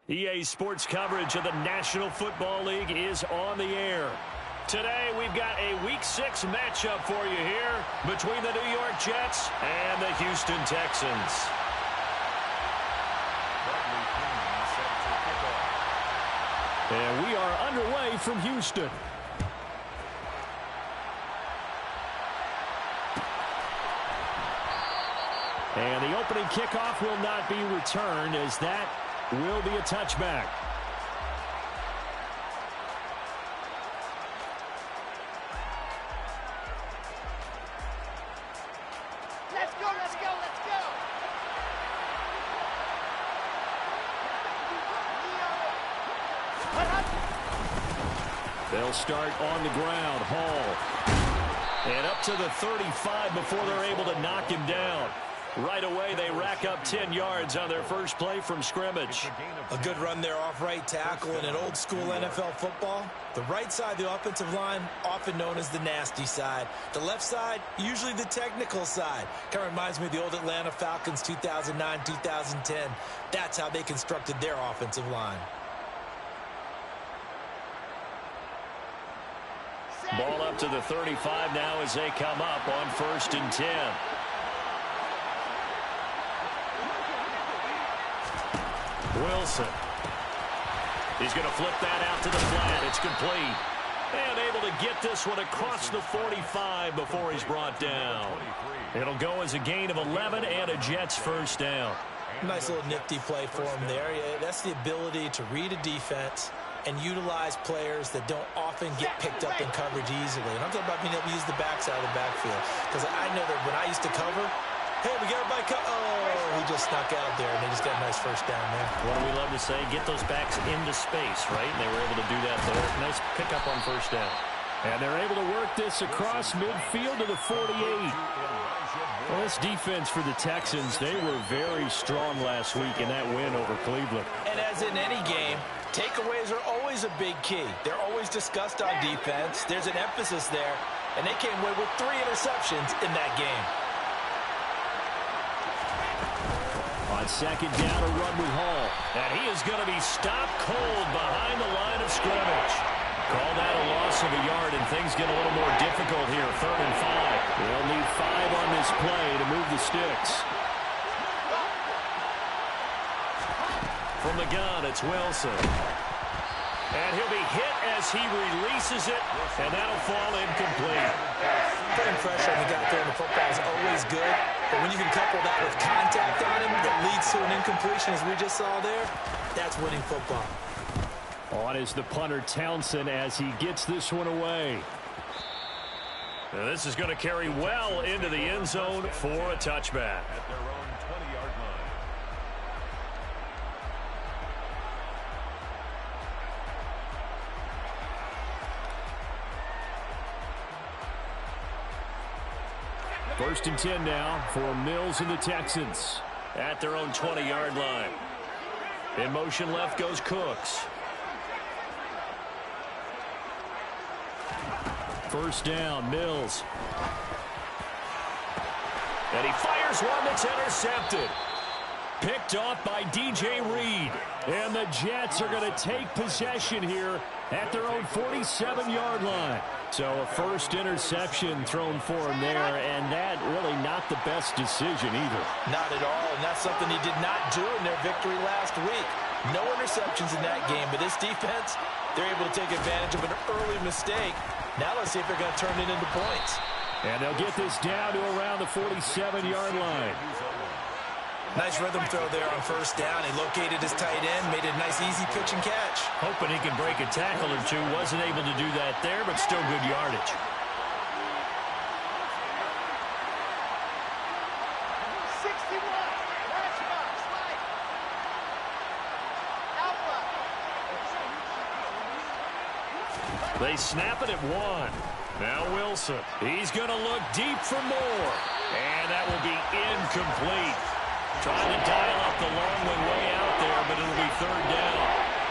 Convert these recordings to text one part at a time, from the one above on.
EA Sports coverage of the National Football League is on the air. Today, we've got a Week 6 matchup for you here between the New York Jets and the Houston Texans. And we are underway from Houston. And the opening kickoff will not be returned, as that will be a touchback. Let's go, let's go, let's go. They'll start on the ground. Hall. And up to the 35 before they're able to knock him down. Right away, they rack up 10 yards on their first play from scrimmage. A good run there off right tackle in an old-school NFL football. The right side of the offensive line, often known as the nasty side. The left side, usually the technical side. Kind of reminds me of the old Atlanta Falcons 2009-2010. That's how they constructed their offensive line. Ball up to the 35 now as they come up on 1st and 10. Wilson. He's going to flip that out to the flat. It's complete. And able to get this one across the 45 before he's brought down. It'll go as a gain of 11 and a Jets first down. Nice little nifty play for him there. Yeah, that's the ability to read a defense and utilize players that don't often get picked up in coverage easily. And I'm talking about being able to use the backside of the backfield. Because I know that when I used to cover, hey, we got everybody oh, he just snuck out there, and they just got a nice first down there. What do we love to say? Get those backs into space, right? And they were able to do that there. Nice pickup on first down. And they're able to work this across midfield to the 48. Well, this defense for the Texans, they were very strong last week in that win over Cleveland. And as in any game, takeaways are always a big key. They're always discussed on defense. There's an emphasis there, and they came away with 3 interceptions in that game. On 2nd down, a run with Hall. And he is going to be stopped cold behind the line of scrimmage. Call that a loss of a yard, and things get a little more difficult here. 3rd and 5. They'll need 5 on this play to move the sticks. From the gun, it's Wilson. And he'll be hit as he releases it, and that'll fall incomplete. Putting pressure on the guy throwing the football is always good, but when you can couple that with contact on him that leads to an incompletion, as we just saw there, that's winning football. On is the punter, Townsend, as he gets this one away. Now this is going to carry well into the end zone for a touchback. At their own 20-yard line. First and 10 now for Mills and the Texans. At their own 20-yard line. In motion left goes Cooks. First down, Mills. And he fires one that's intercepted. Picked off by DJ Reed. And the Jets are going to take possession here at their own 47-yard line. So a first interception thrown for him there, and that really not the best decision either. Not at all, and that's something he did not do in their victory last week. No interceptions in that game, but this defense, they're able to take advantage of an early mistake. Now let's see if they're going to turn it into points. And they'll get this down to around the 47-yard line. Nice rhythm throw there on first down. He located his tight end, made a nice easy pitch and catch. Hoping he can break a tackle or two. Wasn't able to do that there, but still good yardage. They snap it at 1. Now Wilson. He's going to look deep for more. And that will be incomplete. Trying to dial up the long one way out there, but it'll be 3rd down.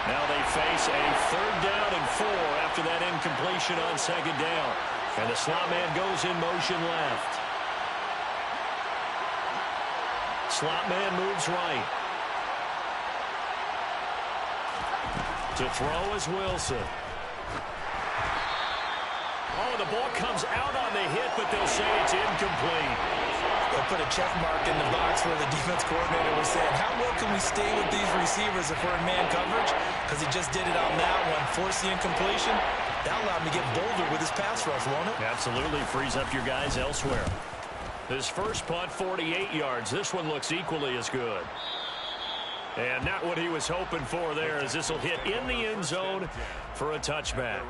Now they face a 3rd down and 4 after that incompletion on 2nd down. And the slot man goes in motion left. Slot man moves right. To throw is Wilson. Oh, the ball comes out on the hit, but they'll say it's incomplete. They'll put a check mark in the box where the defense coordinator was saying, how well can we stay with these receivers if we're in man coverage? Because he just did it on that one, forced the incompletion. That allowed him to get bolder with his pass rush, won't it? Absolutely frees up your guys elsewhere. His first punt, 48 yards. This one looks equally as good. And not what he was hoping for there, as this will hit in the end zone for a touchback.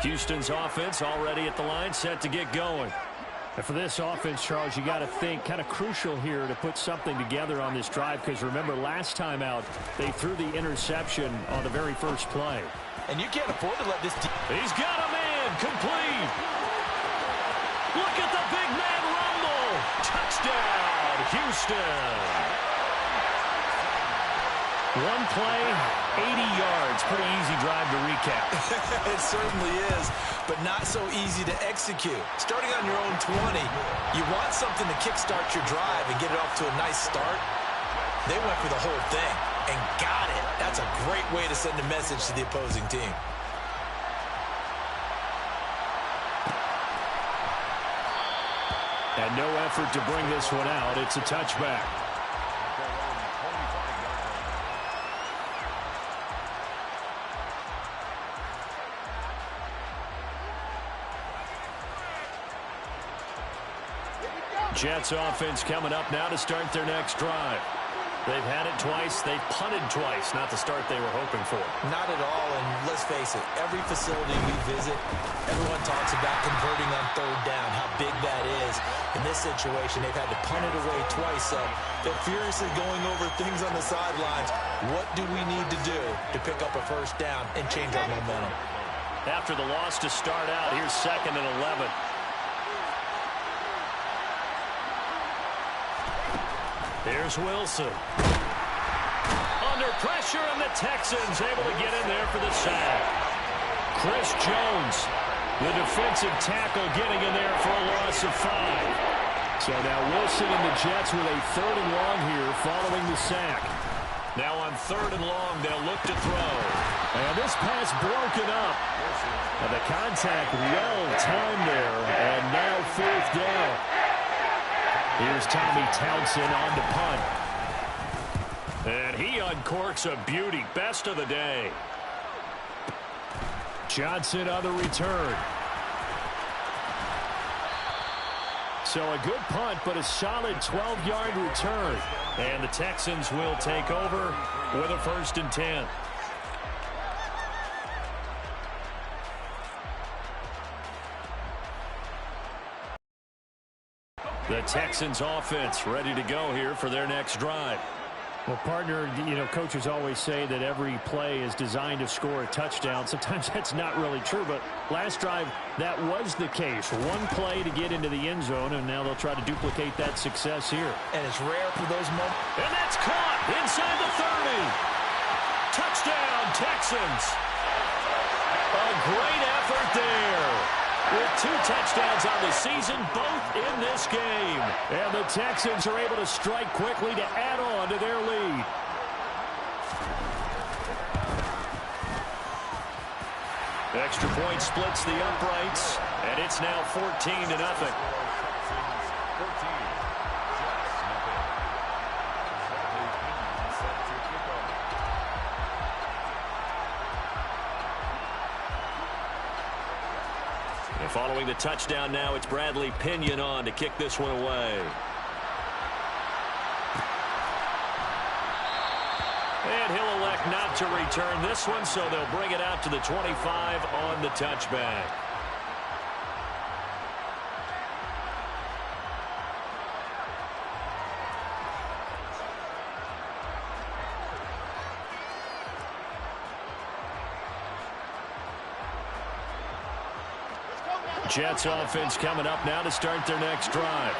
Houston's offense already at the line, set to get going. And for this offense, Charles, you got to think kind of crucial here to put something together on this drive, because remember last time out they threw the interception on the very first play. And you can't afford to let this He's got a man complete. Look at the big man rumble. Touchdown, Houston. One play, 80 yards. Pretty easy drive to recap. It certainly is, but not so easy to execute. Starting on your own 20, you want something to kickstart your drive and get it off to a nice start. They went for the whole thing and got it. That's a great way to send a message to the opposing team. And no effort to bring this one out. It's a touchback. Jets offense coming up now to start their next drive. They've had it twice. They've punted twice. Not the start they were hoping for. Not at all, and let's face it, every facility we visit, everyone talks about converting on third down, how big that is. In this situation, they've had to punt it away twice, so they're furiously going over things on the sidelines. What do we need to do to pick up a first down and change our momentum? After the loss to start out, here's 2nd and 11. Here's Wilson. Under pressure, and the Texans able to get in there for the sack. Chris Jones, the defensive tackle, getting in there for a loss of 5. So now Wilson and the Jets with a 3rd and long here following the sack. Now on 3rd and long, they'll look to throw. And this pass broken up. And the contact well timed there, and now 4th down. Here's Tommy Townsend on to punt. And he uncorks a beauty. Best of the day. Johnson on the return. So a good punt, but a solid 12-yard return. And the Texans will take over with a 1st and 10. The Texans offense ready to go here for their next drive. Well, partner, coaches always say that every play is designed to score a touchdown. Sometimes that's not really true, but last drive, that was the case. One play to get into the end zone, and now they'll try to duplicate that success here. And it's rare for those moments. And that's caught inside the 30. Touchdown, Texans. A great effort there. With 2 touchdowns on the season, both in this game. And the Texans are able to strike quickly to add on to their lead. Extra point splits the uprights, and it's now 14-0. Following the touchdown now, it's Bradley Pinion on to kick this one away. And he'll elect not to return this one, so they'll bring it out to the 25 on the touchback. Jets offense coming up now to start their next drive.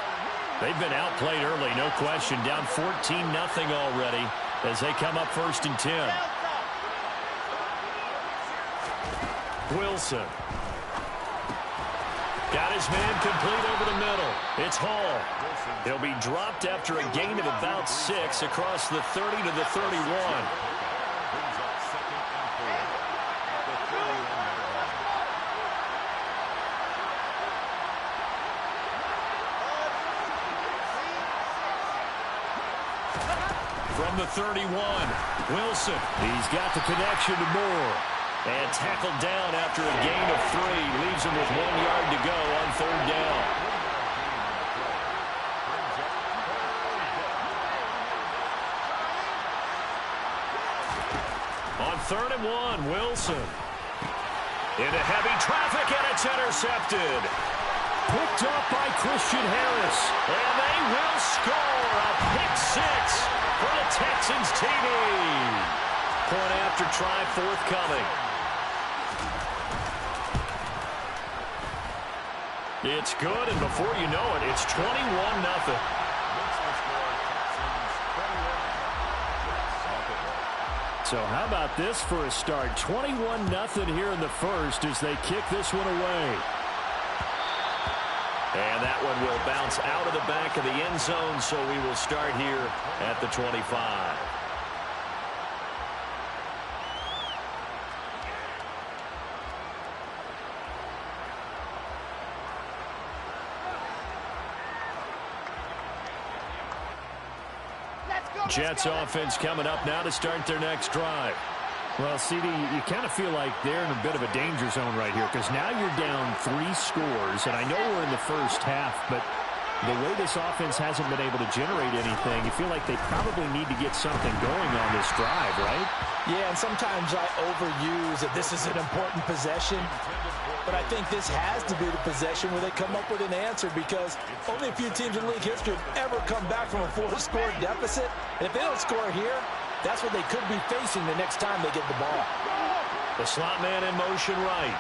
They've been outplayed early, no question. Down 14-0 already as they come up 1st and 10. Wilson. Got his man complete over the middle. It's Hall. He'll be dropped after a gain of about 6 across the 30 to the 31. From the 31, Wilson. He's got the connection to Moore. And tackled down after a gain of 3. Leaves him with 1 yard to go on 3rd down. On 3rd and 1, Wilson. Into heavy traffic, and it's intercepted. Picked up by Christian Harris. And they will score a pick 6 for the Texans TV. Point after try forthcoming. It's good, and before you know it, it's 21-0. So how about this for a start? 21-0 here in the first as they kick this one away. And that one will bounce out of the back of the end zone, so we will start here at the 25. Jets offense coming up now to start their next drive. Well, CD, you kind of feel like they're in a bit of a danger zone right here because now you're down 3 scores, and I know we're in the first half, but the way this offense hasn't been able to generate anything, you feel like they probably need to get something going on this drive, right? Yeah, and sometimes I overuse that this is an important possession, but I think this has to be the possession where they come up with an answer because only a few teams in league history have ever come back from a 4-score deficit. And if they don't score here, that's what they could be facing the next time they get the ball. The slot man in motion right.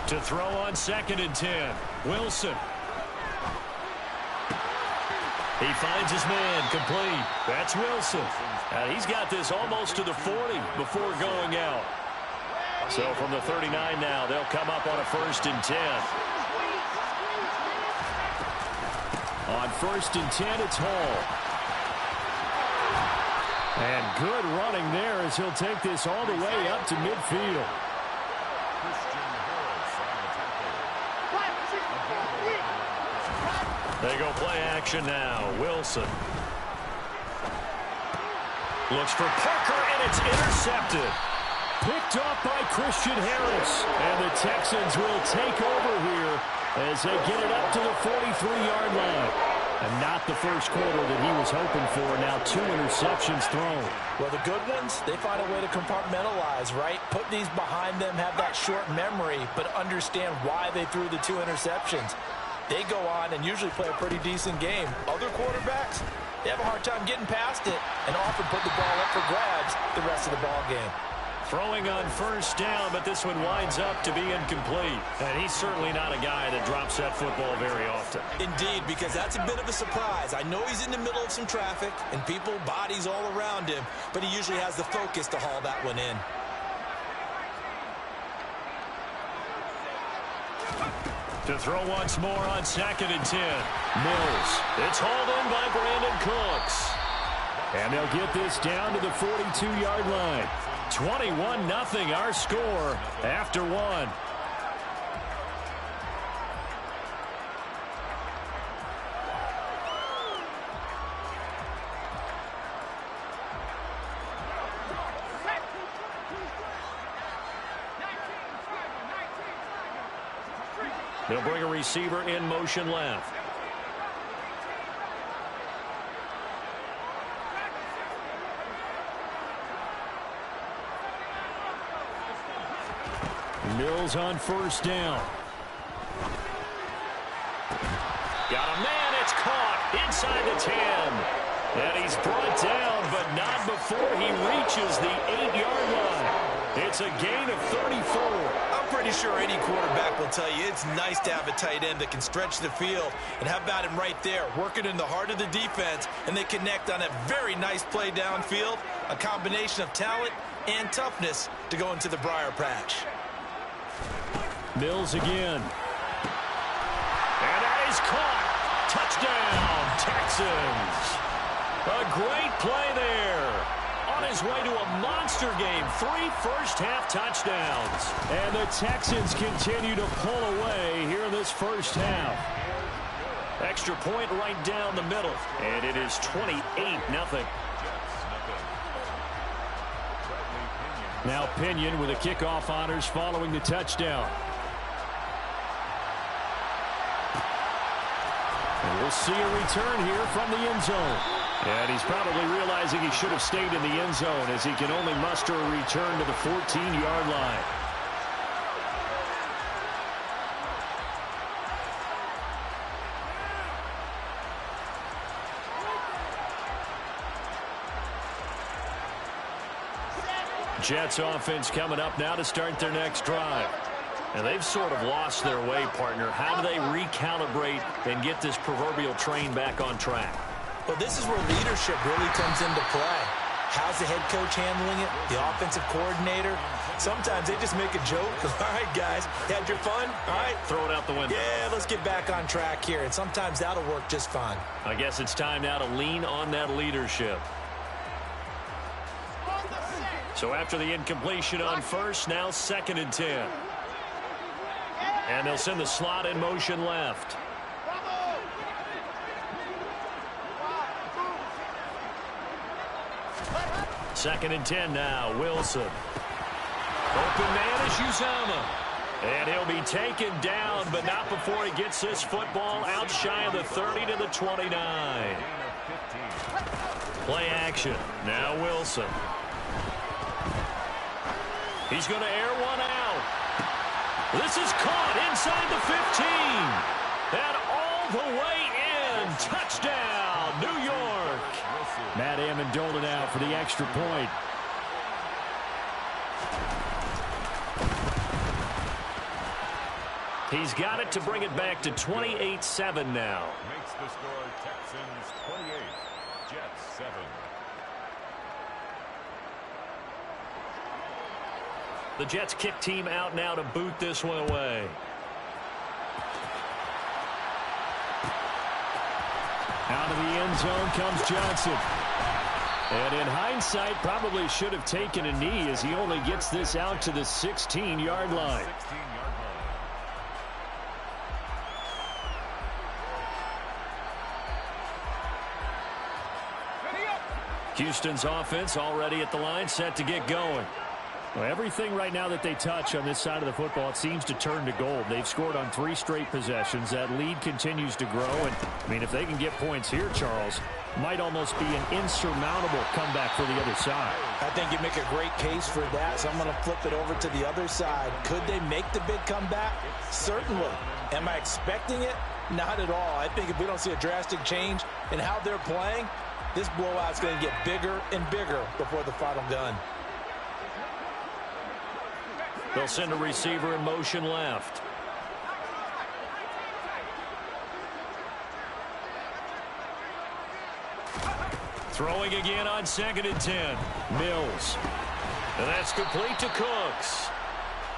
To throw on 2nd and 10. Wilson. He finds his man complete. That's Wilson. And he's got this almost to the 40 before going out. So from the 39 now, they'll come up on a 1st and 10. On 1st and 10, it's Hall. And good running there as he'll take this all the way up to midfield. They go play action now. Wilson. Looks for Parker, and it's intercepted. Picked up by Christian Harris. And the Texans will take over here as they get it up to the 43-yard line. And not the first quarter that he was hoping for. Now 2 interceptions thrown. Well, the good ones, they find a way to compartmentalize, right? Put these behind them, have that short memory, but understand why they threw the 2 interceptions. They go on and usually play a pretty decent game. Other quarterbacks, they have a hard time getting past it and often put the ball up for grabs the rest of the ball game. Throwing on 1st down, but this one winds up to be incomplete. And he's certainly not a guy that drops that football very often. Indeed, because that's a bit of a surprise. I know he's in the middle of some traffic and people, bodies all around him, but he usually has the focus to haul that one in. To throw once more on 2nd and 10. Mills. It's hauled in by Brandon Cooks. And they'll get this down to the 42-yard line. 21-0 our score after 1. They'll bring a receiver in motion left. Mills on 1st down. Got a man. It's caught inside the 10. And he's brought down, but not before he reaches the 8-yard line. It's a gain of 34. I'm pretty sure any quarterback will tell you it's nice to have a tight end that can stretch the field. And how about him right there, working in the heart of the defense, and they connect on a very nice play downfield, a combination of talent and toughness to go into the briar patch. Mills again. And that is caught. Touchdown, Texans. A great play there. On his way to a monster game, 3 first-half touchdowns. And the Texans continue to pull away here in this first half. Extra point right down the middle. And it is 28-0. Now Pinion with the kickoff honors following the touchdown. And we'll see a return here from the end zone. And he's probably realizing he should have stayed in the end zone as he can only muster a return to the 14-yard line. Jets offense coming up now to start their next drive. And they've sort of lost their way, partner. How do they recalibrate and get this proverbial train back on track? Well, this is where leadership really comes into play. How's the head coach handling it? The offensive coordinator? Sometimes they just make a joke. All right, guys, had your fun? All right. Throw it out the window. Yeah, let's get back on track here. And sometimes that'll work just fine. I guess it's time now to lean on that leadership. So after the incompletion on first, now 2nd and 10. And they'll send the slot in motion left. 2nd and 10 now. Wilson. Open man is Uzomah. And he'll be taken down, but not before he gets this football out shy of the 30 to the 29. Play action. Now Wilson. He's going to air one out. This is caught inside the 15. And all the way in. Touchdown, New York. Matt Amendola now for the extra point. He's got it to bring it back to 28-7 now. Makes the score Texans 28, Jets 7. The Jets kick team out now to boot this one away. Out of the end zone comes Johnson. And in hindsight, probably should have taken a knee as he only gets this out to the 16-yard line. 16-yard line. Houston's offense already at the line, set to get going. Well, everything right now that they touch on this side of the football, it seems to turn to gold. They've scored on 3 straight possessions. That lead continues to grow. And, I mean, if they can get points here, Charles, might almost be an insurmountable comeback for the other side. I think you make a great case for that, so I'm going to flip it over to the other side. Could they make the big comeback? Certainly. Am I expecting it? Not at all. I think if we don't see a drastic change in how they're playing, this blowout's going to get bigger and bigger before the final gun. They'll send a receiver in motion left. Throwing again on 2nd and 10. Mills. And that's complete to Cooks.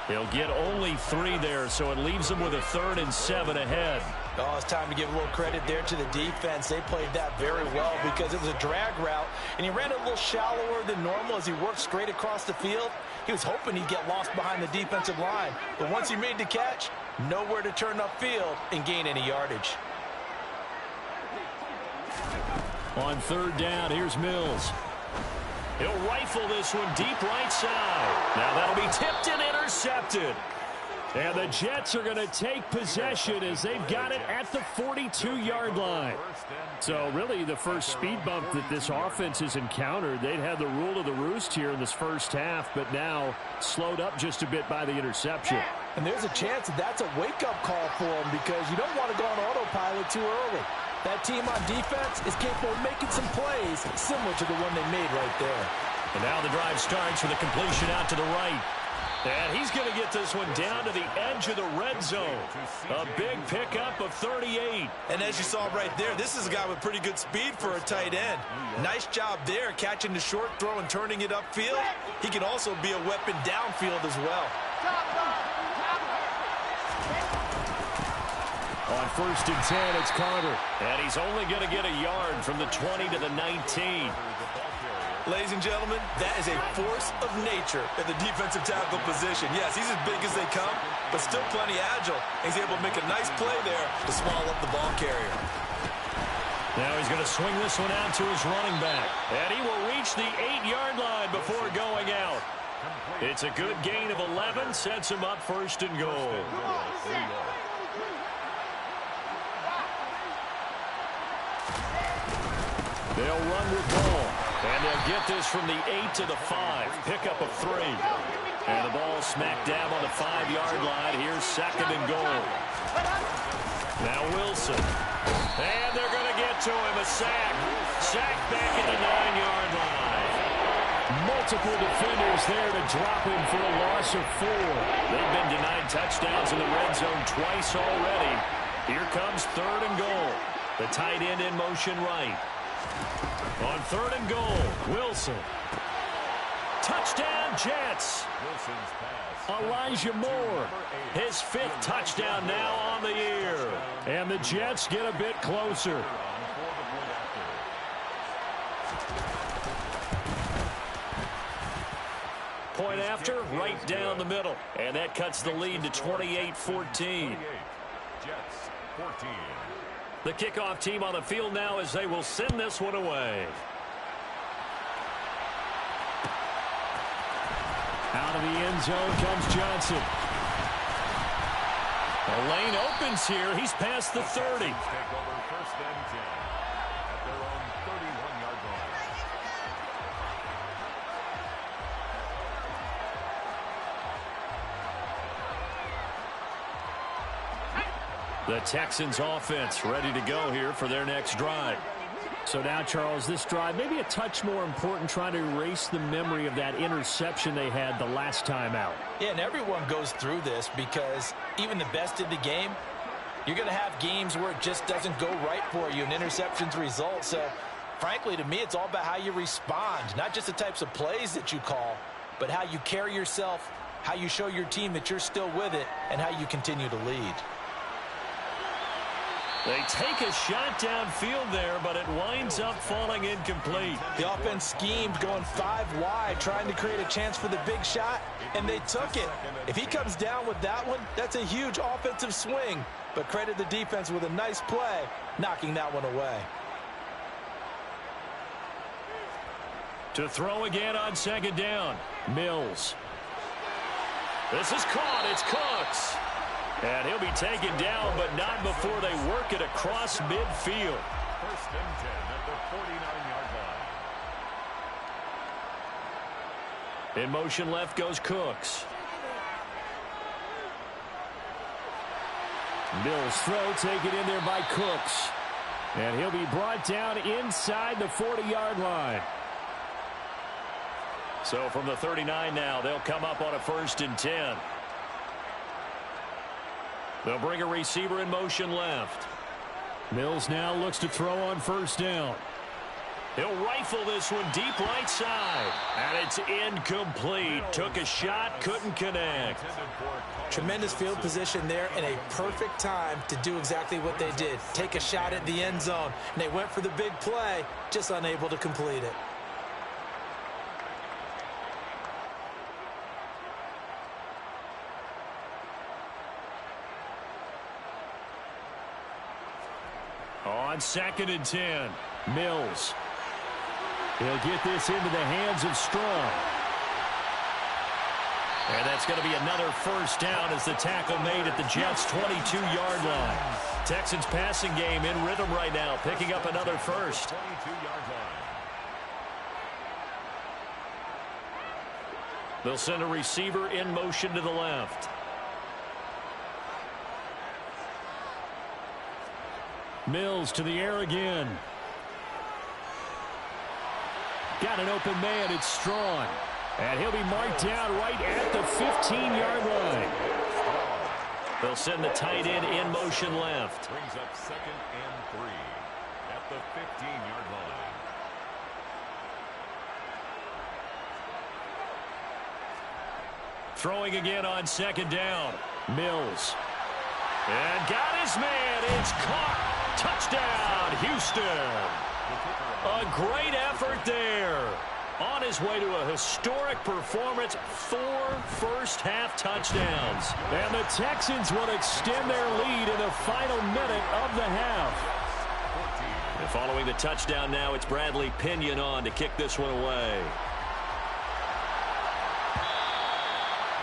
He'll get only 3 there, so it leaves them with a 3rd and 7 ahead. Oh, it's time to give a little credit there to the defense. They played that very well because it was a drag route, and he ran it a little shallower than normal as he worked straight across the field. He was hoping he'd get lost behind the defensive line, but once he made the catch, nowhere to turn upfield and gain any yardage. On 3rd down, here's Mills. He'll rifle this one deep right side. Now that'll be tipped and intercepted. And the Jets are going to take possession as they've got it at the 42-yard line. So really the first speed bump that this offense has encountered. They'd had the rule of the roost here in this first half, but now slowed up just a bit by the interception. And there's a chance that that's a wake-up call for them because you don't want to go on autopilot too early. That team on defense is capable of making some plays similar to the one they made right there. And now the drive starts with a completion out to the right. And he's going to get this one down to the edge of the red zone. A big pickup of 38. And as you saw right there, this is a guy with pretty good speed for a tight end. Nice job there, catching the short throw and turning it upfield. He can also be a weapon downfield as well. On 1st and 10, it's Carter. And he's only going to get a yard from the 20 to the 19. Ladies and gentlemen, that is a force of nature in the defensive tackle position. Yes, he's as big as they come, but still plenty agile. He's able to make a nice play there to swallow up the ball carrier. Now he's going to swing this one out to his running back. And he will reach the 8-yard line before going out. It's a good gain of 11, sets him up 1st and goal. They'll run with ball. And they'll get this from the 8 to the 5. Pickup of 3. And the ball smack dab on the 5-yard line. Here's 2nd and goal. Now Wilson. And they're going to get to him. A sack. Sack back at the 9-yard line. Multiple defenders there to drop him for a loss of 4. They've been denied touchdowns in the red zone twice already. Here comes 3rd and goal. The tight end in motion right. On 3rd and goal, Wilson. Touchdown, Jets. Elijah Moore. His 5th touchdown now on the year. And the Jets get a bit closer. Point after, right down the middle. And that cuts the lead to 28-14. Jets 14. The kickoff team on the field now as they will send this one away. Out of the end zone comes Johnson. The lane opens here. He's past the 30. Take over 1st and 10 at their own 31-yard line. The Texans offense ready to go here for their next drive. So now, Charles, this drive maybe a touch more important, trying to erase the memory of that interception they had the last time out. Yeah, and everyone goes through this because even the best in the game, you're going to have games where it just doesn't go right for you, and interceptions result. So, frankly, to me, it's all about how you respond, not just the types of plays that you call, but how you carry yourself, how you show your team that you're still with it, and how you continue to lead. They take a shot downfield there, but it winds up falling incomplete. The offense schemed going 5 wide, trying to create a chance for the big shot, and they took it. If he comes down with that one, that's a huge offensive swing. But credit the defense with a nice play, knocking that one away. To throw again on 2nd down, Mills. This is caught. It's Cooks. And he'll be taken down, but not before they work it across midfield. 1st and 10 at the 49-yard line. In motion left goes Cooks. Mills throw taken in there by Cooks. And he'll be brought down inside the 40-yard line. So from the 39 now, they'll come up on a 1st and 10. They'll bring a receiver in motion left. Mills now looks to throw on 1st down. He'll rifle this one deep right side. And it's incomplete. Took a shot, couldn't connect. Tremendous field position there and a perfect time to do exactly what they did. Take a shot at the end zone. And they went for the big play, just unable to complete it. On 2nd and 10, Mills. He'll get this into the hands of Strong. And that's going to be another 1st down as the tackle made at the Jets' 22-yard line. Texans passing game in rhythm right now, picking up another 1st. 22-yard line. They'll send a receiver in motion to the left. Mills to the air again. Got an open man. It's Strong. And he'll be marked down right at the 15-yard line. They'll send the tight end in motion left. Brings up 2nd and 3 at the 15-yard line. Throwing again on 2nd down. Mills. And got his man. It's caught. Touchdown, Houston. A great effort there. On his way to a historic performance, 4 first-half touchdowns. And the Texans will extend their lead in the final minute of the half. And following the touchdown now, it's Bradley Pinion on to kick this one away.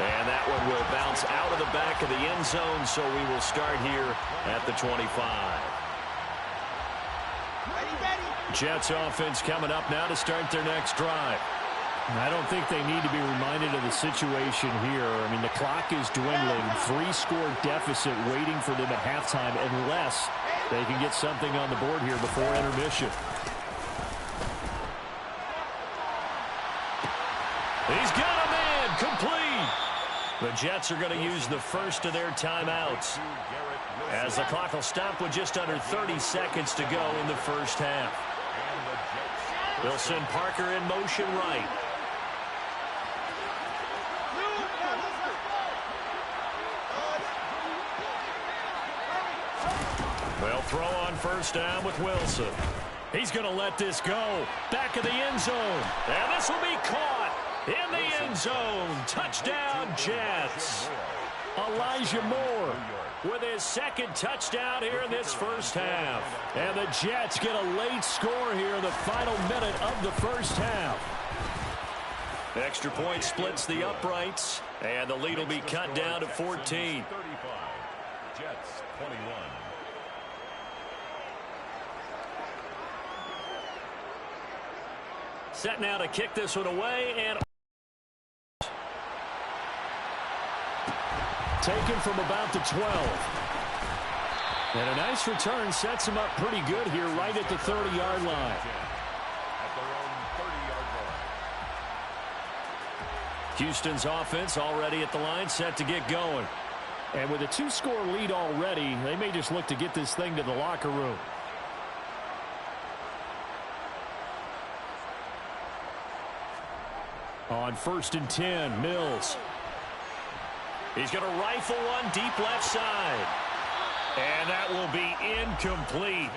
And that one will bounce out of the back of the end zone, so we will start here at the 25. Jets offense coming up now to start their next drive. I don't think they need to be reminded of the situation here. I mean, the clock is dwindling. 3-score deficit waiting for them at halftime unless they can get something on the board here before intermission. He's got a man complete. The Jets are going to use the first of their timeouts as the clock will stop with just under 30 seconds to go in the first half. They'll send Parker in motion right. They'll throw on first down with Wilson. He's going to let this go. Back of the end zone. And this will be caught in the end zone. Touchdown, Jets. Elijah Moore with his 2nd touchdown here in this first half. And the Jets get a late score here in the final minute of the first half. Extra point splits the uprights, and the lead will be cut down to 14. 35. Jets 21. Set now to kick this one away, and taken from about the 12. And a nice return sets him up pretty good here right at the 30-yard line. At their own 30-yard line. Houston's offense already at the line, set to get going. And with a 2-score lead already, they may just look to get this thing to the locker room. On 1st and 10, Mills. He's going to rifle one deep left side. And that will be incomplete.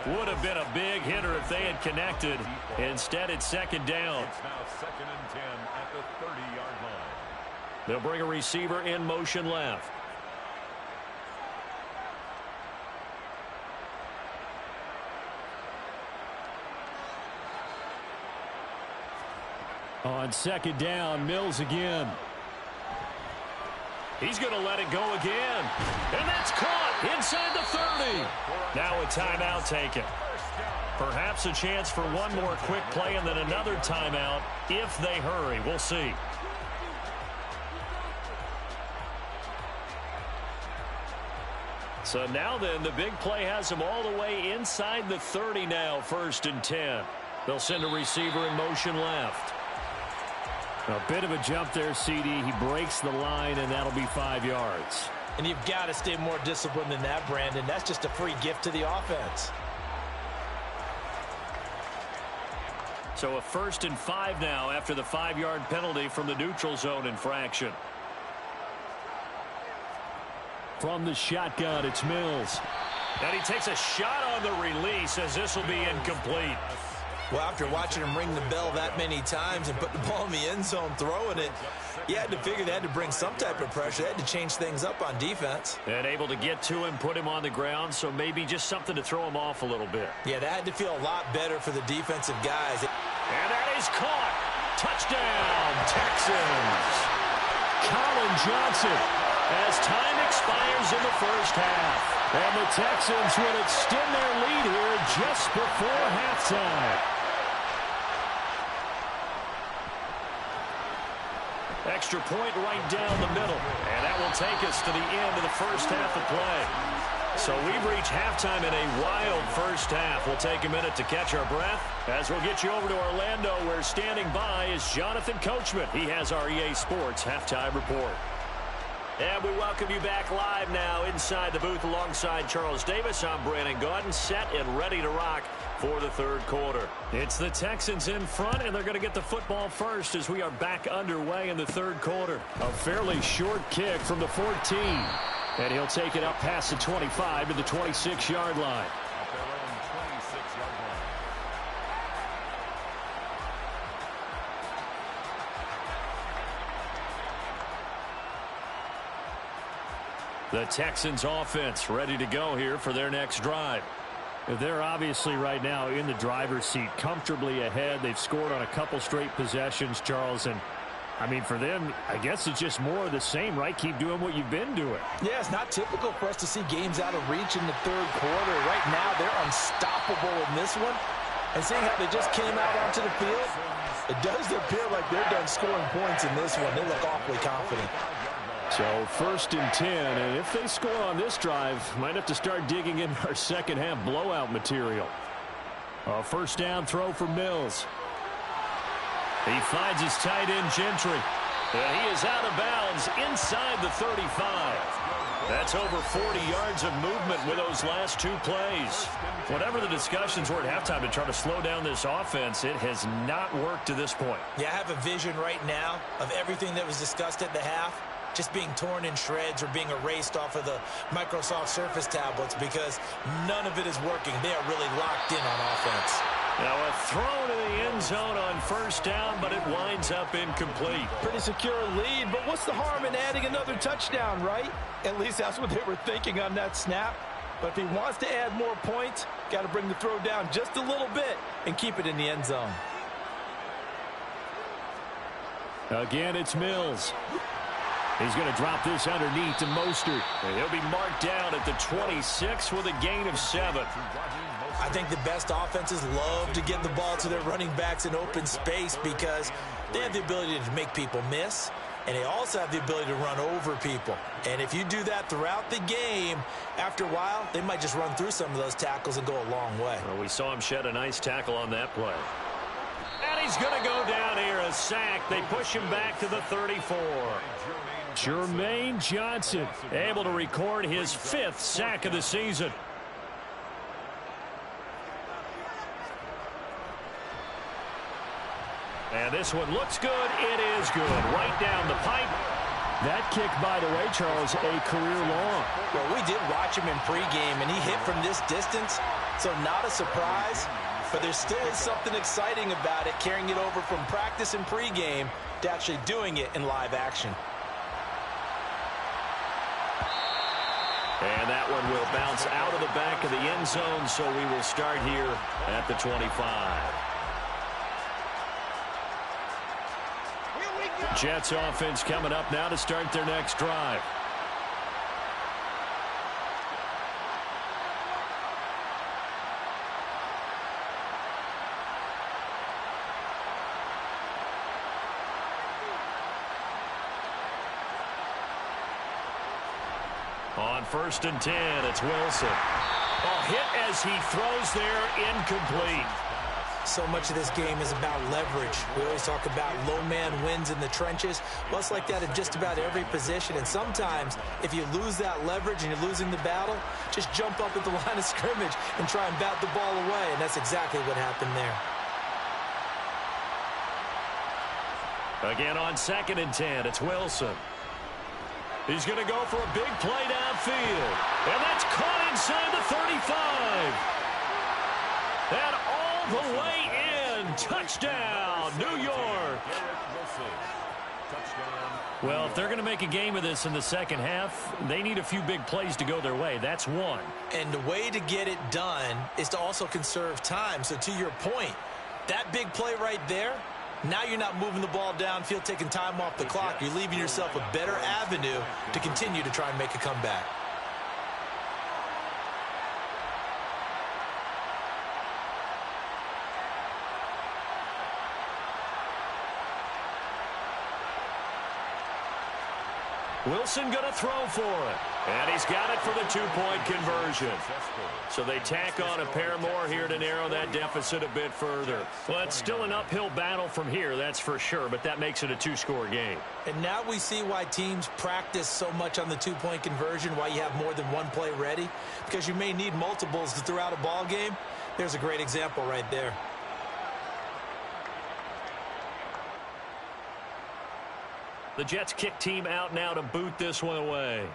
Would have been a big hitter if they had connected. Instead, it's 2nd down. It's now 2nd and 10 at the 30-yard line. They'll bring a receiver in motion left. On 2nd down, Mills again. He's going to let it go again. And that's caught inside the 30. Now a timeout taken. Perhaps a chance for one more quick play and then another timeout if they hurry. We'll see. So now then, the big play has him all the way inside the 30 now, 1st and 10. They'll send a receiver in motion left. A bit of a jump there, CD. He breaks the line, and that'll be 5 yards. And you've got to stay more disciplined than that, Brandon. That's just a free gift to the offense. So a 1st and 5 now after the 5-yard penalty from the neutral zone infraction. From the shotgun, it's Mills. And he takes a shot on the release as this will be incomplete. Well, after watching him ring the bell that many times and put the ball in the end zone throwing it, you had to figure they had to bring some type of pressure. They had to change things up on defense. And able to get to him, put him on the ground, so maybe just something to throw him off a little bit. Yeah, that had to feel a lot better for the defensive guys. And that is caught. Touchdown, Texans. Colin Johnson. As time expires in the first half. And the Texans will extend their lead here just before halftime. Extra point right down the middle. And that will take us to the end of the first half of play. So we've reached halftime in a wild first half. We'll take a minute to catch our breath as we'll get you over to Orlando, where standing by is Jonathan Coachman. He has our EA Sports Halftime Report. And we welcome you back live now inside the booth alongside Charles Davis. I'm Brandon Gaudin, set and ready to rock for the third quarter. It's the Texans in front, and they're going to get the football first as we are back underway in the third quarter. A fairly short kick from the 14. And he'll take it up past the 25 to the 26-yard line. At their own 26-yard line. The Texans offense ready to go here for their next drive. They're obviously right now in the driver's seat, comfortably ahead. They've scored on a couple straight possessions, Charles, and I mean, for them, I guess it's just more of the same, right? Keep doing what you've been doing. Yeah, it's not typical for us to see games out of reach in the third quarter. Right now, they're unstoppable in this one. And seeing how they just came out onto the field, it does appear like they're done scoring points in this one. They look awfully confident. So 1st and 10, and if they score on this drive, might have to start digging in our second half blowout material. A first down throw for Mills. He finds his tight end, Gentry. And he is out of bounds inside the 35. That's over 40 yards of movement with those last two plays. Whatever the discussions were at halftime to try to slow down this offense, it has not worked to this point. Yeah, I have a vision right now of everything that was discussed at the half just being torn in shreds or being erased off of the Microsoft Surface tablets because none of it is working. They are really locked in on offense. Now a throw to the end zone on first down, but it winds up incomplete. Pretty secure lead, but what's the harm in adding another touchdown, right? At least that's what they were thinking on that snap. But if he wants to add more points, got to bring the throw down just a little bit and keep it in the end zone. Again, it's Mills. He's going to drop this underneath to Mostert. And he'll be marked down at the 26 with a gain of 7. I think the best offenses love to get the ball to their running backs in open space because they have the ability to make people miss, and they also have the ability to run over people. And if you do that throughout the game, after a while, they might just run through some of those tackles and go a long way. Well, we saw him shed a nice tackle on that play. And he's going to go down here, a sack. They push him back to the 34. Jermaine Johnson able to record his 5th sack of the season. And this one looks good. It is good. Right down the pipe. That kick, by the way, Charles, a career long. Well, we did watch him in pregame, and he hit from this distance, so not a surprise. But there still is something exciting about it, carrying it over from practice and pregame to actually doing it in live action. And that one will bounce out of the back of the end zone, so we will start here at the 25. Jets offense coming up now to start their next drive. On 1st and 10, it's Wilson. A hit as he throws there, incomplete. So much of this game is about leverage. We always talk about low man wins in the trenches. Well, it's like that in just about every position. And sometimes, if you lose that leverage and you're losing the battle, just jump up at the line of scrimmage and try and bat the ball away. And that's exactly what happened there. Again on 2nd and 10, it's Wilson. He's going to go for a big play downfield. And that's caught inside the 35. And all the way in. Touchdown, New York. Well, if they're going to make a game of this in the second half, they need a few big plays to go their way. That's one. And the way to get it done is to also conserve time. So to your point, that big play right there, now you're not moving the ball downfield, taking time off the clock. You're leaving yourself a better avenue to continue to try and make a comeback. Wilson going to throw for it. And he's got it for the two-point conversion. So they tack on a pair more here to narrow that deficit a bit further. Well, it's still an uphill battle from here, that's for sure, but that makes it a two-score game. And now we see why teams practice so much on the two-point conversion, why you have more than one play ready, because you may need multiples to throw out a ball game. There's a great example right there. The Jets kick team out now to boot this one away.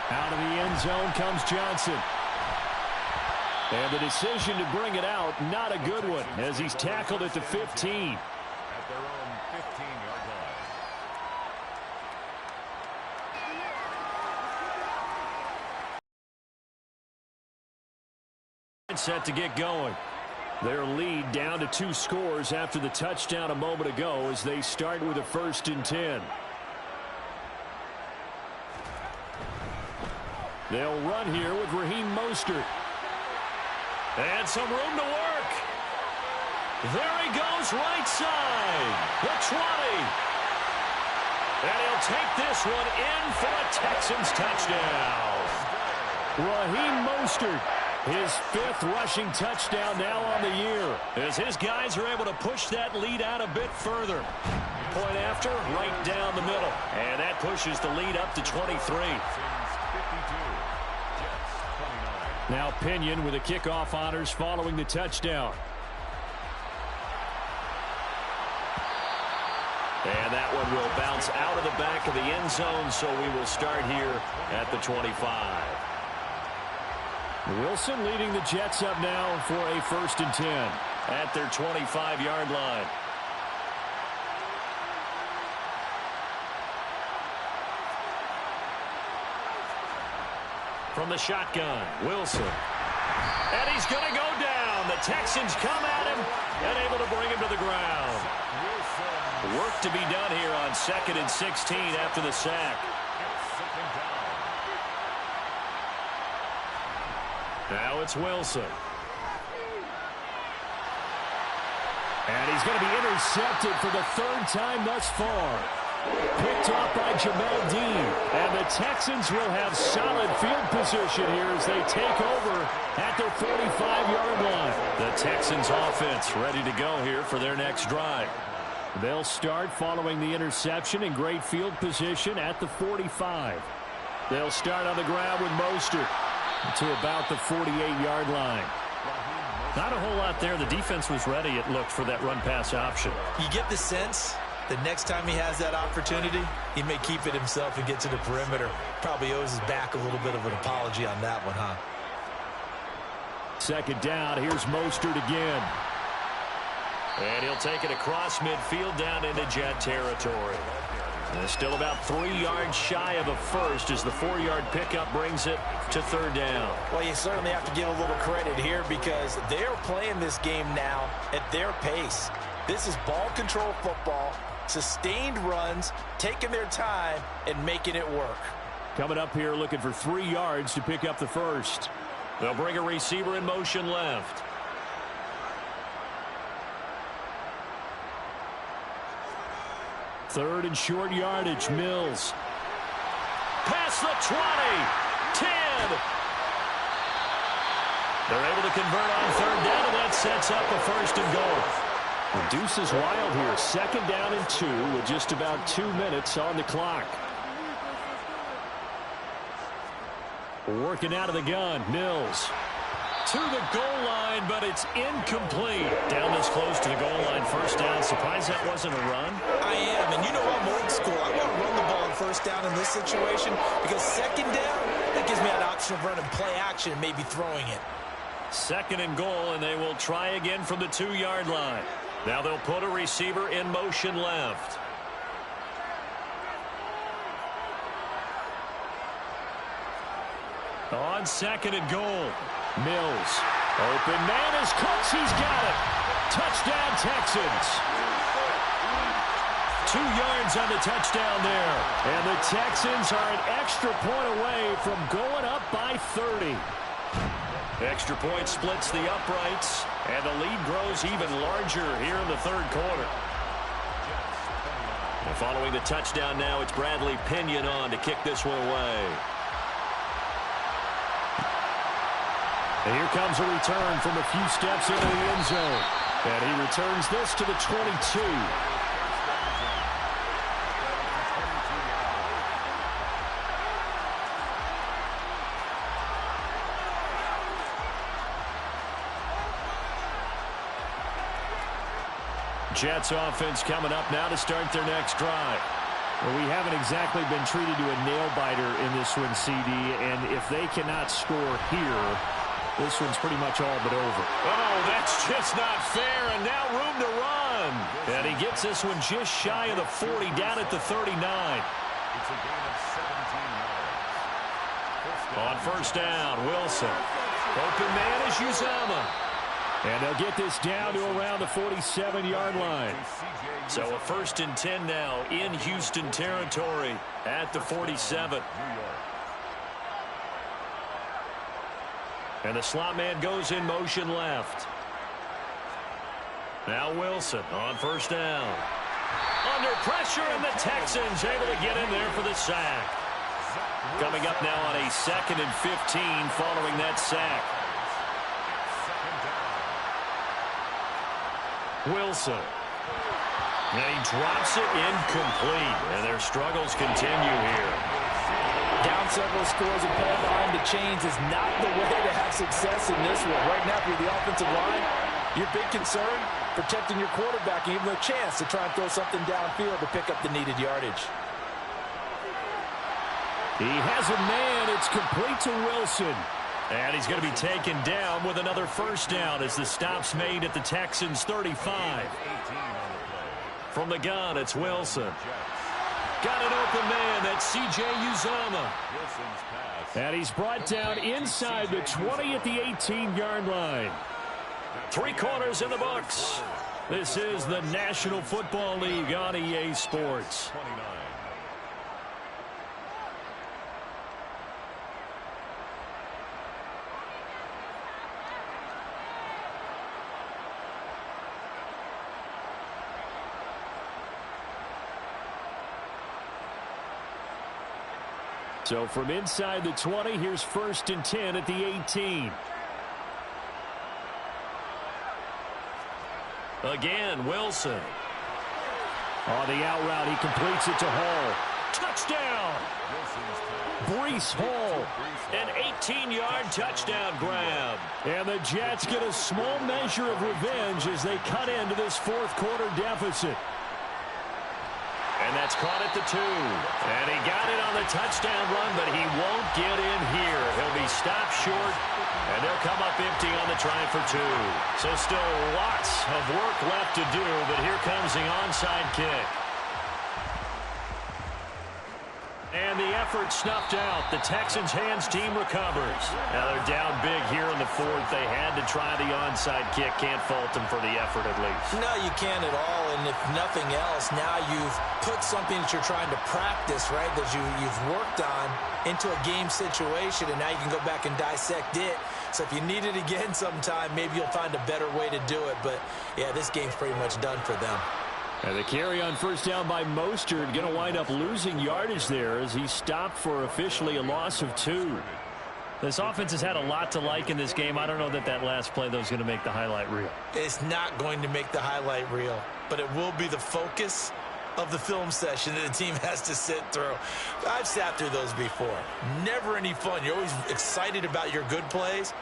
Out of the end zone comes Johnson. And the decision to bring it out, not a good one, as he's tackled at the 15. At their own 15-yard line. Set to get going. Their lead down to 2 scores after the touchdown a moment ago as they start with a 1st and 10. They'll run here with Raheem Mostert. And some room to work. There he goes, right side. The 20. And he'll take this one in for a Texans touchdown. Raheem Mostert, his 5th rushing touchdown now on the year, as his guys are able to push that lead out a bit further. Point after, right down the middle. And that pushes the lead up to 23. Now Pinion with the kickoff honors following the touchdown. And that one will bounce out of the back of the end zone, so we will start here at the 25. Wilson leading the Jets up now for a 1st and 10 at their 25-yard line. From the shotgun, Wilson. And he's going to go down. The Texans come at him and able to bring him to the ground. Work to be done here on 2nd and 16 after the sack. Now it's Wilson. And he's going to be intercepted for the 3rd time thus far. Picked off by Jamel Dean. And the Texans will have solid field position here as they take over at their 45-yard line. The Texans offense ready to go here for their next drive. They'll start following the interception in great field position at the 45. They'll start on the ground with Mostert to about the 48-yard line. Not a whole lot there. The defense was ready, it looked, for that run-pass option. You get the sense the next time he has that opportunity, he may keep it himself and get to the perimeter. Probably owes his back a little bit of an apology on that one, huh? 2nd down. Here's Mostert again. And he'll take it across midfield down into Jet territory. And still about 3 yards shy of a first as the 4-yard pickup brings it to 3rd down. Well, you certainly have to give a little credit here because they're playing this game now at their pace. This is ball control football, sustained runs, taking their time, and making it work. Coming up here looking for 3 yards to pick up the first. They'll bring a receiver in motion left. Third and short yardage, Mills. Past the 20, 10. They're able to convert on 3rd down, and that sets up a 1st and goal. The deuce is wild here. 2nd down and 2 with just about 2 minutes on the clock. Working out of the gun, Mills. To the goal line, but it's incomplete. Down this close to the goal line, 1st down. Surprised that wasn't a run? I am, and you know I'm old school. I want to run the ball on 1st down in this situation because 2nd down, that gives me an option of running play action and maybe throwing it. 2nd and goal, and they will try again from the 2-yard line. Now they'll put a receiver in motion left. On 2nd and goal, Mills. Open man is Cooks. He's got it. Touchdown, Texans. 2 yards on the touchdown there. And the Texans are an extra point away from going up by 30. Extra point splits the uprights, and the lead grows even larger here in the 3rd quarter. Following the touchdown now, it's Bradley Pinion on to kick this one away. And here comes a return from a few steps into the end zone. And he returns this to the 22. Jets offense coming up now to start their next drive. Well, we haven't exactly been treated to a nail-biter in this one, CD, and if they cannot score here, this one's pretty much all but over. Oh, that's just not fair, and now room to run. And he gets this one just shy of the 40, down at the 39. It's a gain of 17 yards. On first down, Wilson. Open man is Uzomah. And they'll get this down to around the 47-yard line. So a 1st and 10 now in Houston territory at the 47. And the slot man goes in motion left. Now Wilson on first down. Under pressure, and the Texans able to get in there for the sack. Coming up now on a 2nd and 15 following that sack. Wilson. And he drops it incomplete. And their struggles continue here. Down several scores and pulling behind the chains is not the way to have success in this one. Right now, if you're the offensive line, your big concern, protecting your quarterback and giving him a chance to try and throw something downfield to pick up the needed yardage. He has a man. It's complete to Wilson. And he's going to be taken down with another first down as the stop's made at the Texans' 35. From the gun, it's Wilson. Got an open man. That's C.J. Uzomah. And he's brought down inside the 20 at the 18-yard line. 3 quarters in the books. This is the National Football League on EA Sports. So from inside the 20, here's 1st and 10 at the 18. Again, Wilson. On the out route, he completes it to Hall. Touchdown! Breece Hall. An 18-yard touchdown grab. And the Jets get a small measure of revenge as they cut into this 4th quarter deficit. And that's caught at the 2. And he got it on the touchdown run, but he won't get in here. He'll be stopped short, and they'll come up empty on the try for 2. So still lots of work left to do, but here comes the onside kick. And the effort snuffed out. The Texans' hands team recovers. Now they're down big here in the 4th. They had to try the onside kick. Can't fault them for the effort at least. No, you can't at all. And if nothing else, now you've put something that you're trying to practice, right, that you've worked on into a game situation, and now you can go back and dissect it. So if you need it again sometime, maybe you'll find a better way to do it. But, yeah, this game's pretty much done for them. And the carry on first down by Mostert, going to wind up losing yardage there as he stopped for officially a loss of 2. This offense has had a lot to like in this game. I don't know that last play, though, is going to make the highlight reel. It's not going to make the highlight reel, but it will be the focus of the film session that the team has to sit through. I've sat through those before. Never any fun. You're always excited about your good plays,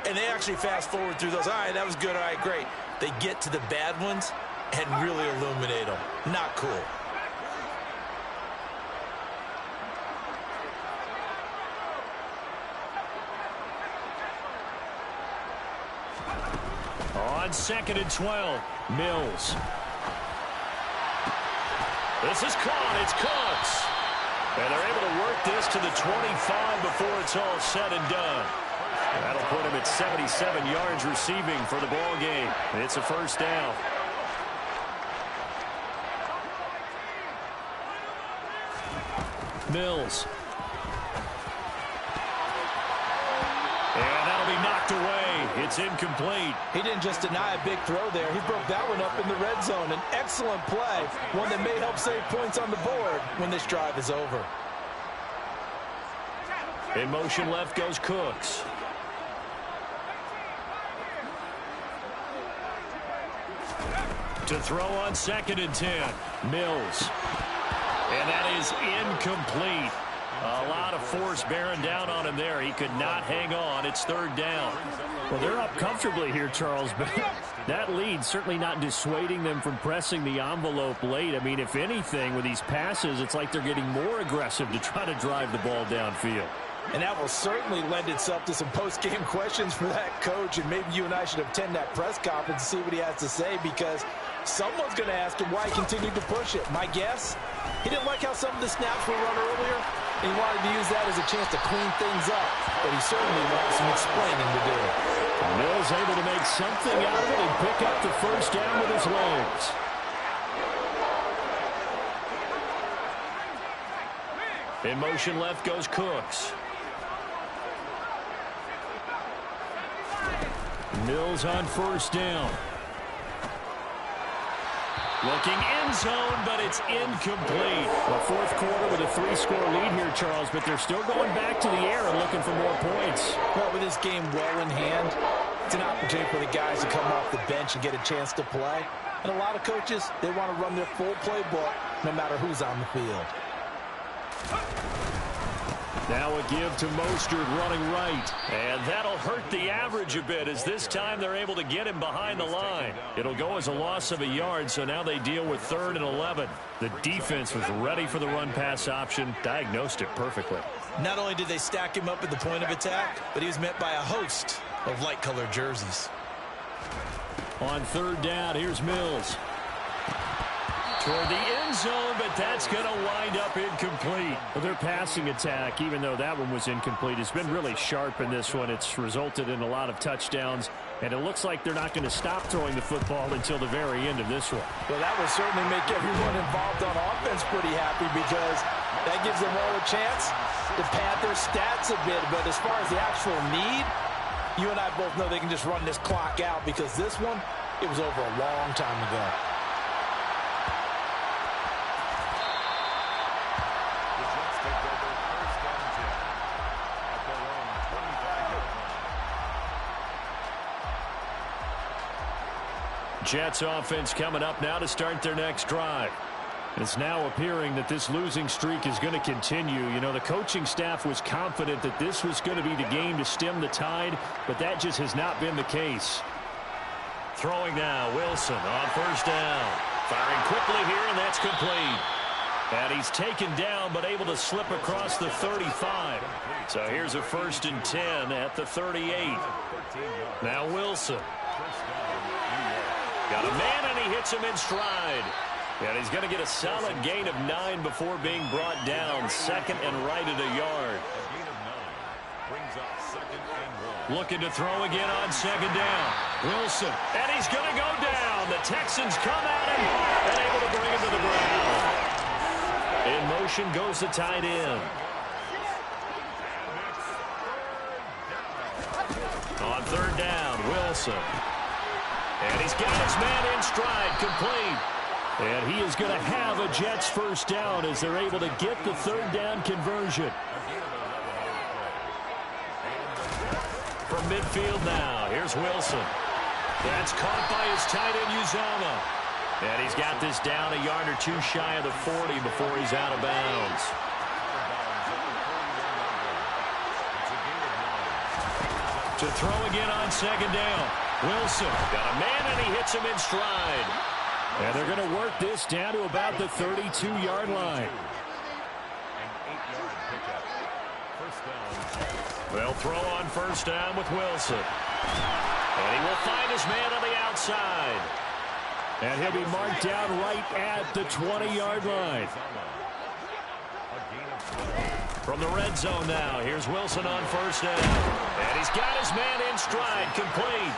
and they actually fast forward through those. All right, that was good. All right, great. They get to the bad ones and really illuminate them. Not cool. On 2nd and 12, Mills. This is caught. It's Cooks. And they're able to work this to the 25 before it's all said and done. That'll put him at 77 yards receiving for the ball game. It's a first down. Mills. And that'll be knocked away. it's incomplete. He didn't just deny a big throw there. He broke that one up in the red zone. An excellent play, one that may help save points on the board when this drive is over. In motion left goes Cooks. To throw on 2nd and 10. Mills. And that is incomplete. A lot of force bearing down on him there. He could not hang on. It's 3rd down. Well, they're up comfortably here, Charles, but that lead certainly not dissuading them from pressing the envelope late. I mean, if anything, with these passes, it's like they're getting more aggressive to try to drive the ball downfield. And that will certainly lend itself to some post-game questions for that coach, and maybe you and I should attend that press conference and see what he has to say, because someone's going to ask him why he continued to push it. My guess, he didn't like how some of the snaps were run earlier, and he wanted to use that as a chance to clean things up, but he certainly wants some explaining to do. Mills able to make something out of it and pick up the 1st down with his legs. In motion left goes Cooks. Mills on 1st down. Looking end zone, but it's incomplete. Well, 4th quarter with a 3-score lead here, Charles, but they're still going back to the air and looking for more points. Well, with this game well in hand, it's an opportunity for the guys to come off the bench and get a chance to play. And a lot of coaches, they want to run their full playbook no matter who's on the field. Now a give to Mostert running right. And that'll hurt the average a bit, as this time they're able to get him behind the line. It'll go as a loss of a yard, so now they deal with 3rd and 11. The defense was ready for the run-pass option, diagnosed it perfectly. Not only did they stack him up at the point of attack, but he was met by a host of light-colored jerseys. On 3rd down, here's Mills. Toward the end zone, but that's going to wind up incomplete. Well, their passing attack, even though that one was incomplete, has been really sharp in this one. It's resulted in a lot of touchdowns, and it looks like they're not going to stop throwing the football until the very end of this one. Well, that will certainly make everyone involved on offense pretty happy, because that gives them all a chance to pad their stats a bit. But as far as the actual need, you and I both know they can just run this clock out, because this one, it was over a long time ago. Jets offense coming up now to start their next drive. It's now appearing that this losing streak is going to continue. You know, the coaching staff was confident that this was going to be the game to stem the tide, but that just has not been the case. Throwing now, Wilson on 1st down. Firing quickly here, and that's complete. And he's taken down, but able to slip across the 35. So here's a 1st and 10 at the 38. Now Wilson. Got a man, and he hits him in stride. And he's going to get a solid gain of 9 before being brought down. 2nd and right at a yard. Looking to throw again on 2nd down. Wilson. And he's going to go down. The Texans come at him and able to bring him to the ground. In motion goes the tight end. On 3rd down, Wilson. And he's got his man in stride, complete. And he is going to have a Jets 1st down as they're able to get the 3rd down conversion. From midfield now, here's Wilson. That's caught by his tight end, Uzomah. And he's got this down a yard or 2 shy of the 40 before he's out of bounds. To throw again on 2nd down. Wilson got a man, and he hits him in stride. And they're going to work this down to about the 32-yard line. They'll throw on 1st down with Wilson. And he will find his man on the outside. And he'll be marked down right at the 20-yard line. From the red zone now, here's Wilson on 1st down. And he's got his man in stride, complete.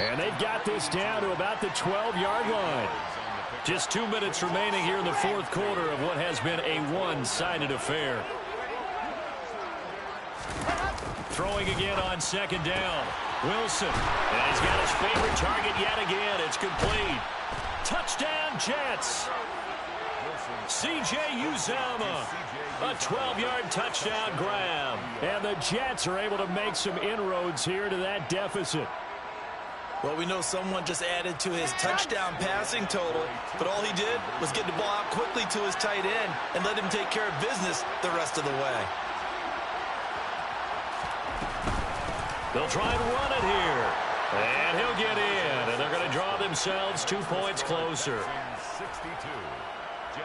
And they've got this down to about the 12-yard line. Just 2 minutes remaining here in the 4th quarter of what has been a one-sided affair. Throwing again on 2nd down. Wilson. And he's got his favorite target yet again. It's complete. Touchdown, Jets. C.J. Uzomah. A 12-yard touchdown grab. And the Jets are able to make some inroads here to that deficit. Well, we know someone just added to his touchdown passing total, but all he did was get the ball out quickly to his tight end and let him take care of business the rest of the way. They'll try and run it here. And he'll get in, and they're going to draw themselves 2 points closer.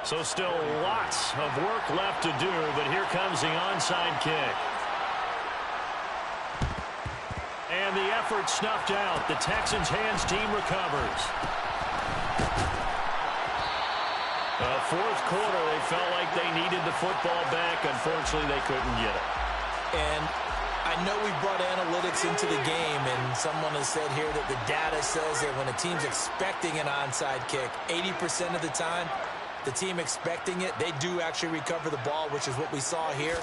So still lots of work left to do, but here comes the onside kick. And the effort snuffed out. The Texans' hands team recovers. Fourth quarter, they felt like they needed the football back. Unfortunately, they couldn't get it. And I know we brought analytics into the game, and someone has said here that the data says that when a team's expecting an onside kick, 80% of the time, the team expecting it, they do actually recover the ball, which is what we saw here.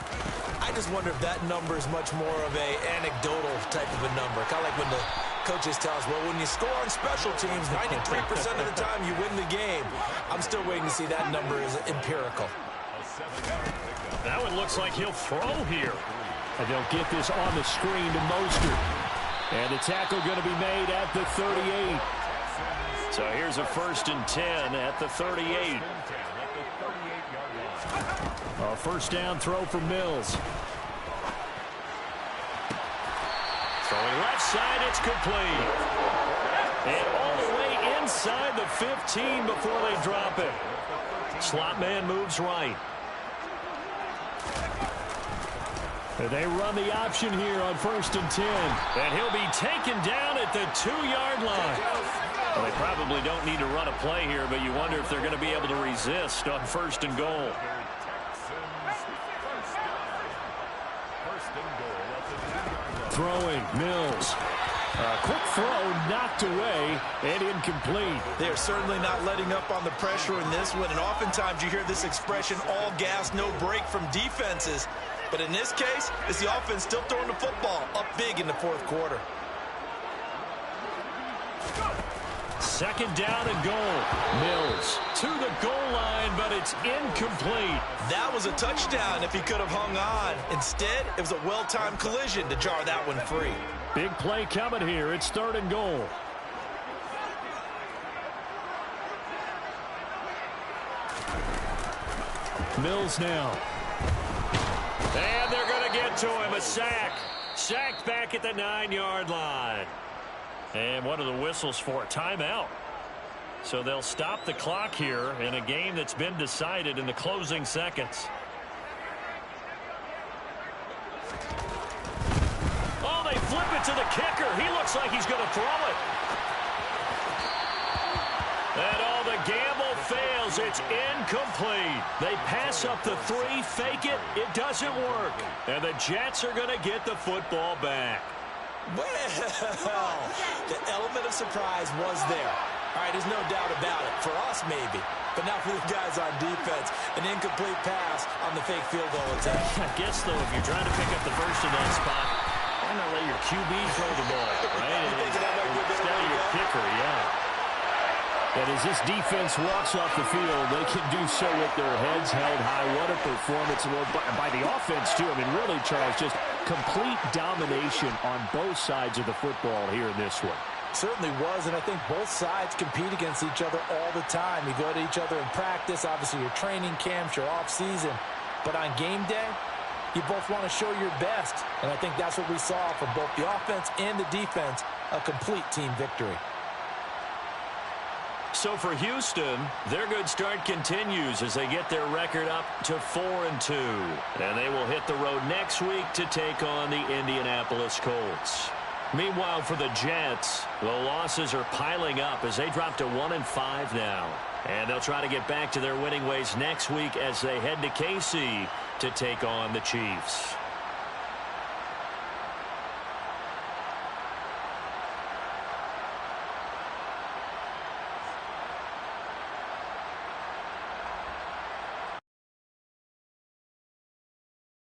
I just wonder if that number is much more of a anecdotal type of a number. Kind of like when the coaches tell us, well, when you score on special teams, 93% of the time you win the game. I'm still waiting to see that number is empirical. That one looks like he'll throw here. And they'll get this on the screen to Mostert. And the tackle going to be made at the 38. So here's a 1st and 10 at the 38. A first down throw for Mills. Throwing left side, it's complete. And all the way inside the 15 before they drop it. Slot man moves right. They run the option here on 1st and 10. And he'll be taken down at the 2-yard line. Well, they probably don't need to run a play here, but you wonder if they're going to be able to resist on 1st and goal. Throwing, Mills. A quick throw knocked away and incomplete. They are certainly not letting up on the pressure in this one, and oftentimes you hear this expression, all gas, no break from defenses. But in this case, it's the offense still throwing the football up big in the fourth quarter. 2nd down and goal. Mills to the goal line, but it's incomplete. That was a touchdown if he could have hung on. Instead, it was a well-timed collision to jar that one free. Big play coming here. It's 3rd and goal. Mills now. And they're going to get to him. A sack. Sacked back at the 9-yard line. And one of the whistles for a timeout. So they'll stop the clock here in a game that's been decided in the closing seconds. Oh, they flip it to the kicker. He looks like he's going to throw it. And all the gamble fails. It's incomplete. They pass up the 3, fake it. It doesn't work. And the Jets are going to get the football back. Well, the element of surprise was there. All right, there's no doubt about it. For us, maybe. But not for the guys on defense. An incomplete pass on the fake field goal attempt. I guess, though, if you're trying to pick up the first in that spot, why not let your QB throw the ball, right? Instead of your kicker, yeah. And as this defense walks off the field, they can do so with their heads held high. What a performance by the offense, too. I mean, really, Charles, just complete domination on both sides of the football here in this one. Certainly was, and I think both sides compete against each other all the time. You go to each other in practice, obviously your training camps, your off-season. But on game day, you both want to show your best. And I think that's what we saw from both the offense and the defense, a complete team victory. So for Houston, their good start continues as they get their record up to 4-2. And they will hit the road next week to take on the Indianapolis Colts. Meanwhile, for the Jets, the losses are piling up as they drop to 1-5 now. And they'll try to get back to their winning ways next week as they head to KC to take on the Chiefs.